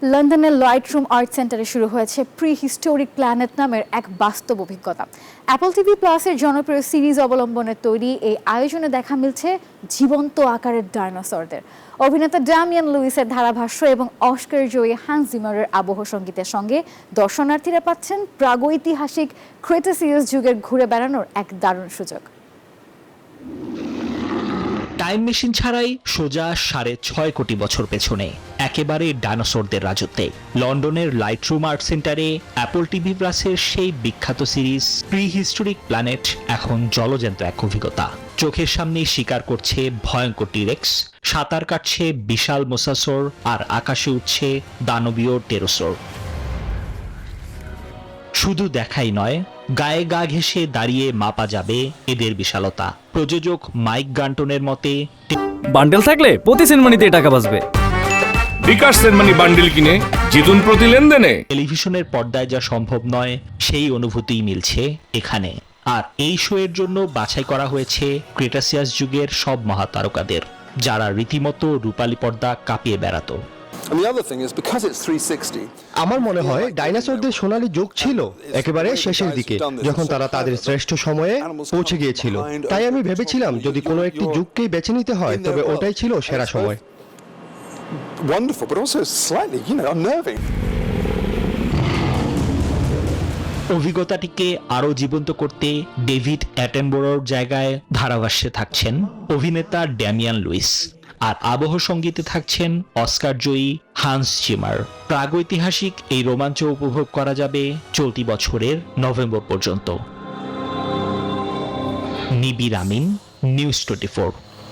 লন্ডনের Lightroom art সেন্টারে শুরু হয়েছে প্রি হিস্টোরিক প্ল্যানেট নামের এক বাস্তব অভিজ্ঞতা। অ্যাপল টিভি প্লাসের জনপ্রিয় সিরিজ অবলম্বনে তৈরি এই আয়োজনে দেখা মিলছে জীবন্ত আকারের ডায়নোসরদের। অভিনেতা ড্যামিয়ান লুইসের ধারাভাষ্য এবং অস্কার জয়ী হান্স জিমারের আবহ সঙ্গীতের সঙ্গে দর্শনার্থীরা পাচ্ছেন প্রাগৈতিহাসিক ক্রেটাসিয়াস যুগের ঘুরে বেড়ানোর এক দারুণ সুযোগ। টাইম মেশিন ছাড়াই সোজা ৬.৫ কোটি বছর পেছনে, একেবারে ডাইনোসরদের রাজত্বে লন্ডনের লাইটরুম আর্ট সেন্টারে অ্যাপল টিভি প্লাসের সেই বিখ্যাত সিরিজ প্রি হিস্টোরিক প্ল্যানেট এখন জলজ্যান্ত এক অভিজ্ঞতা। চোখের সামনে শিকার করছে ভয়ঙ্কর টিরেক্স, সাঁতার কাটছে বিশাল মোসাসোর, আর আকাশে উঠছে দানবীয় টেরোসোর। শুধু দেখাই নয়, গায়ে গা ঘেঁষে দাঁড়িয়ে মাপা যাবে এদের বিশালতা। প্রযোজক মাইক গান্টনের মতে, বান্ডেল থাকলে প্রতি সেনমানিতে টাকা বাঁচবে। বিকাশ সেনমানি বান্ডেল কিনে জিতুন প্রতি লেনদেনে। টেলিভিশনের পর্দায় যা সম্ভব নয় সেই অনুভূতিই মিলছে এখানে। আর এই শো এর জন্য বাছাই করা হয়েছে ক্রেটাসিয়াস যুগের সব মহাতারকাদের, যারা রীতিমতো রূপালী পর্দা কাঁপিয়ে বেড়াতো। আমার মনে হয় ডাইনোসরদের সোনালী যুগ ছিল একেবারে শেষের দিকে, যখন তারা তাদের শ্রেষ্ঠ সময়ে পৌঁছে গিয়েছিল। তাই আমি ভেবেছিলাম যদি কোনো একটি যুগকেই বেছে নিতে হয় তবে ওটাই ছিল সেরা সময়। অভিজ্ঞতাটিকে আরও জীবন্ত করতে ডেভিড অ্যাটেনবরোর জায়গায় ধারাভাষ্যে থাকছেন অভিনেতা ড্যামিয়ান লুইস, আর আবহ সঙ্গীতে থাকছেন অস্কার জয়ী হান্স জিমার। প্রাগৈতিহাসিক এই রোমাঞ্চ উপভোগ করা যাবে চলতি বছরের নভেম্বর পর্যন্ত। নিবির আমিন, নিউজ 24।